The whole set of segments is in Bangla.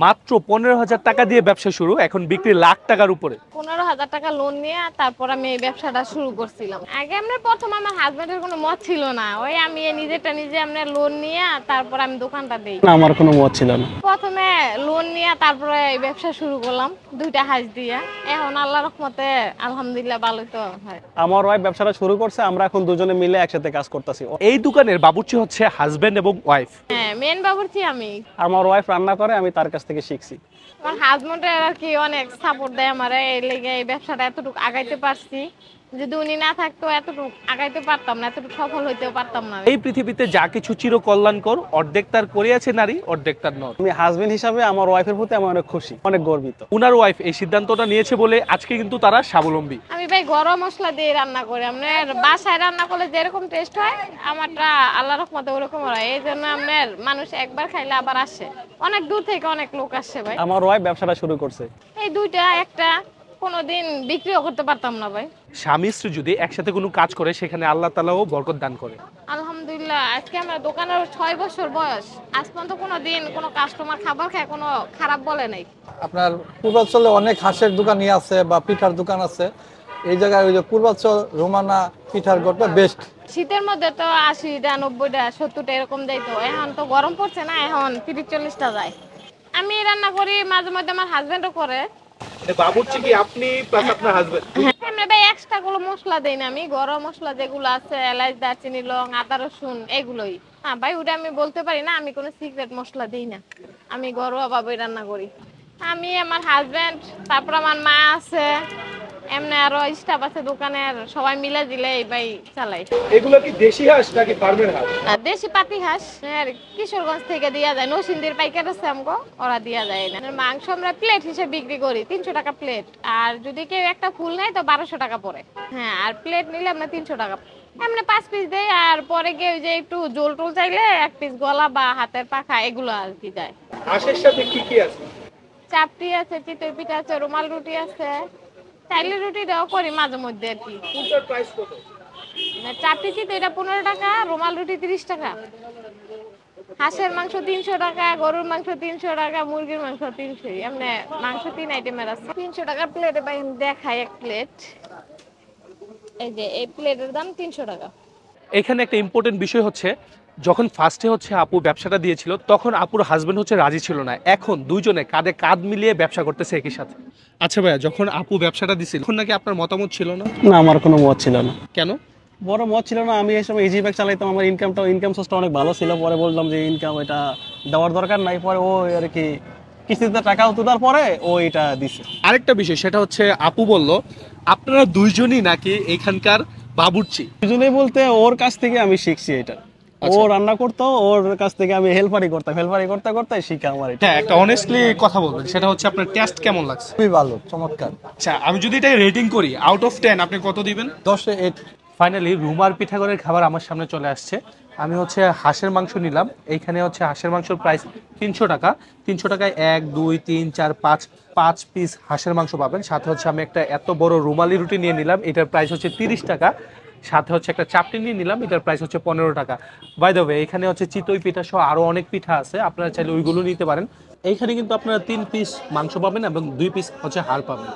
মাত্র 15,000 টাকা দিয়ে ব্যবসা শুরু, এখন বিক্রি লাখ টাকার উপরে। 15,000 টাকা লোন নিয়ে তারপর আমি এই ব্যবসাটা শুরু করছিলাম। আগে আমরা প্রথম আমার হাজবেন্ডের কোনো মত ছিল না, ওই আমি নিজেরটা নিজে আমরা লোন নিয়ে তারপর আমি দোকানটা দেই। না, আমার কোনো মত ছিল না। প্রথমে লোন নিয়ে তারপরে এই ব্যবসা শুরু করলাম 2টা হাঁস দিয়ে। এখন আল্লাহর রহমতে আলহামদুলিল্লাহ ভালোই তো হয়। আমার ওয়াইফ ব্যবসাটা শুরু করছে, আমরা এখন দুজনে মিলে একসাথে কাজ করতেছি। এই দোকানের বাবুর্চি হচ্ছে হাজবেন্ড এবং ওয়াইফ। হ্যাঁ, মেন বাবুর্চি আমি। আমার ওয়াইফ রান্না করে, আমি তার কাছ থেকে শিখছি। আমার হাজবেন্ডের আর কি অনেক সাপোর্ট দেয় আমারে, এই লেগে এই ব্যবসাটা এতটুকু আগাইতে পারছি। যদি উনি না থাকতো এতটুকু আগাইতে পারতাম না, এতটুকু সফল হইতেও পারতাম না। এই পৃথিবীতে যা কিছু চিরকল্যাণকর, অর্ধেক তার করিয়াছে নারী, অর্ধেক তার নর। আমি হাজবেন্ড হিসাবে আমার ওয়াইফের প্রতি আমি অনেক খুশি, অনেক গর্বিত। উনার ওয়াইফ এই সিদ্ধান্তটা নিয়েছে বলে আজকে কিন্তু তারা স্বাবলম্বী। আমি ভাই গরম মশলা দিয়ে রান্না করি, আপনার বাসায় রান্না করলে যেরকম টেস্ট হয় আমারটা আল্লাহর রহমতে ওরকম হয়। এই জন্য আপনার মানুষ একবার খাইলে আবার আসে, অনেক দূর থেকে অনেক লোক আসে ভাই। আমার ওয়াইফ ব্যবসাটা শুরু করছে। এই 2টা একটা কোনোদিন বিক্রিও করতে পারতাম না ভাই। স্বামী স্ত্রী যদি একসাথে কোনো কাজ করে সেখানে আল্লাহ তাআলাও বরকত দান করে। আলহামদুলিল্লাহ, আজকে আমার দোকানের 6 বছর বয়স, আজ পর্যন্ত কোনো দিন কোনো কাস্টমার খাবার খায় কোনো খারাপ বলে নাই। আপনার পূর্বাঞ্চলে অনেক হাঁসের দোকানই আছে বা পিঠার দোকান আছে। এই জায়গায় ওই যে পূর্বাঞ্চল রোমানা পিঠার ঘরটা বেস্ট। শীতের মধ্যে তো 80টা 90টা 70টা এরকম যাইতো, এখন তো গরম পড়ছে না, এখন 30-40টা যায়। আমি রান্না করি, মাঝে মধ্যে আমার হাজবেন্ডও করে। বাবুর্চি কি আপনি প্লাস আপনার হাজবেন্ড? আমরা ভাই এক্সট্রা কোনো মশলা দেই না, আমি গরম মশলা যেগুলো আছে এলাচ দারচিনি লং আদা রসুন এগুলোই। হ্যাঁ ভাই, ওটা আমি বলতে পারি না, আমি কোনো সিক্রেট মশলা দিই না, আমি ঘরোয়া ভাবে রান্না করি। আমি আমার হাজবেন্ড, তারপর আমার মা আছে, এমনি আরো স্টাফ আছে দোকানের, সবাই মিলে দিলে এই ভাই চালাই। এগুলো কি দেশি হাঁস নাকি ফার্মের হাঁস? আর দেশি পাতি হাঁস কিশোরগঞ্জ থেকে দেয়া যায়, নরসিংদীর পাইকার আছে আমগো, ওরা দেয়া যায় না। মাংস আমরা প্লেট হিসেবে বিক্রি করি 300 টাকা প্লেট, আর যদি কেউ একটা ফুল নেয় তো 1200 টাকা পড়ে। হ্যাঁ, আর প্লেট নিলে আমরা 300 টাকা। এমনি 5 পিস দেয়, আর পরে কেউ যে একটু জোল টোল চাইলে 1 পিস গলা বা হাতের পাখা এগুলো আর কি যায়। হাঁসের সাথে কি কি আছে? চাপটি আছে, চিতই পিঠা আছে, রুমাল রুটি আছে, চাইলে রুটি দেওয়া করি মাঝে মধ্যে আর কি। কোনটার প্রাইস কত? চাপটি চিতই এটা 15 টাকা, রুমাল রুটি 30 টাকা। হাঁসের মাংস 300 টাকা, গরুর মাংস 300 টাকা, মুরগির মাংস 300। এমনি মাংস 3 আইটেমের আছে। 300 টাকা প্লেটে ভাই আমি দেখাই এক প্লেট। এই যে এই প্লেটের দাম 300 টাকা। এখানে একটা ইম্পর্টেন্ট বিষয় হচ্ছে, যখন ফার্স্টে হচ্ছে আপু ব্যবসাটা দিয়েছিল তখন আপুর হাজবেন্ড হচ্ছে রাজি ছিল না, এখন দুইজনে কাঁধে কাঁধ মিলিয়ে ব্যবসা করতেছে একই সাথে। আচ্ছা ভাইয়া, যখন আপু ব্যবসাটা দিছিল তখন নাকি আপনার মতামত ছিল না? না, আমার কোনো মত ছিল না। কেন? বড় মত ছিল না। আমি এই সময় ইজি ব্যাগ চালাইতাম, আমার ইনকাম সোর্সটা অনেক ভালো ছিল। পরে বললাম যে ইনকাম এটা দেওয়ার দরকার নাই, পরে ও আর কি কিস্তিতে টাকা তোলার পরে ও এটা দিছে। আরেকটা বিষয় সেটা হচ্ছে আপু বলল আপনারা দুইজনই নাকি এখানকার বাবুর্চি। দুজনেই বলতে ওর কাছ থেকে আমি শিখছি এটা। ও রান্না করতো, ওর কাছ থেকে আমি হেল্পারি করতে করতে শিখা আমার এটা। হ্যাঁ, একটা অনেস্টলি কথা বলবেন, সেটা হচ্ছে আপনার টেস্ট কেমন লাগছে? খুবই ভালো, চমৎকার। আচ্ছা, আমি যদি এটা রেটিং করি আউট অফ 10 আপনি কত দিবেন? 10-এ 8। ফাইনালি রুমার পিঠাগড়ের খাবার আমার সামনে চলে আসছে। আমি হচ্ছে হাঁসের মাংস নিলাম। এইখানে হচ্ছে হাঁসের মাংসের প্রাইস 300 টাকা। 300 টাকায় 1 2 3 4 5 পিস হাঁসের মাংস পাবেন। সাথে হচ্ছে আমি একটা এত বড় রুমালি রুটি নিয়ে নিলাম, এটার প্রাইস হচ্ছে 30 টাকা। সাথে হচ্ছে একটা চাপটি নিয়ে নিলাম, এটার প্রাইস হচ্ছে 15 টাকা। বাই দ্য ওয়ে, এখানে হচ্ছে চিতই পিঠা সহ আরও অনেক পিঠা আছে, আপনারা চাইলে ওইগুলো নিতে পারেন। এইখানে কিন্তু আপনারা 3 পিস মাংস পাবেন এবং 2 পিস হচ্ছে হাড় পাবেন।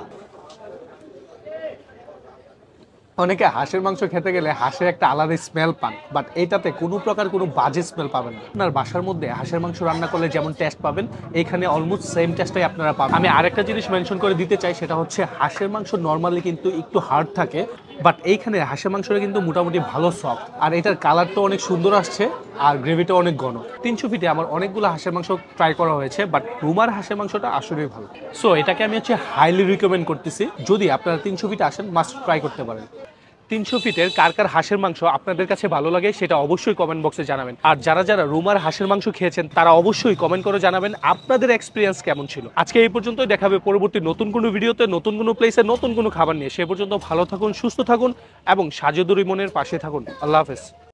অনেকে হাঁসের মাংস খেতে গেলে হাঁসের একটা আলাদা স্মেল পান, বাট এটাতে কোনো প্রকার কোনো বাজে স্মেল পাবেন না। আপনার বাসার মধ্যে হাঁসের মাংস রান্না করলে যেমন টেস্ট পাবেন, এখানে অলমোস্ট সেম টেস্টটাই আপনারা পাবেন। আমি আরেকটা জিনিস মেনশন করে দিতে চাই, সেটা হচ্ছে হাঁসের মাংস নর্মালি কিন্তু একটু হার্ড থাকে, বাট এইখানে হাঁসের মাংসটা কিন্তু মোটামুটি ভালো সফট, আর এটার কালারটা অনেক সুন্দর আসছে, আর গ্রেভিটা অনেক ঘন। 300 ফিটে আমার অনেকগুলো হাঁসের মাংস ট্রাই করা হয়েছে, বাট রুমার হাঁসের মাংসটা আসলেই ভালো। সো এটাকে আমি হচ্ছে হাইলি রিকমেন্ড করতেছি, যদি আপনারা 300 ফিটে আসেন মাস্ট ট্রাই করতে পারেন। 300 ফিটের কার কার হাঁসের মাংস আপনাদের কাছে ভালো লাগে সেটা অবশ্যই কমেন্ট বক্সে জানাবেন। আর যারা যারা রুমার হাঁসের মাংস খেয়েছেন তারা অবশ্যই কমেন্ট করে জানাবেন আপনাদের এক্সপিরিয়েন্স কেমন ছিল। আজকে এই পর্যন্তই, দেখাবে পরবর্তী নতুন কোনো ভিডিওতে, নতুন কোনো প্লেসে, নতুন কোনো খাবার নিয়ে। সে পর্যন্ত ভালো থাকুন, সুস্থ থাকুন এবং সাজেদুর ইমনের পাশে থাকুন। আল্লাহ হাফেজ।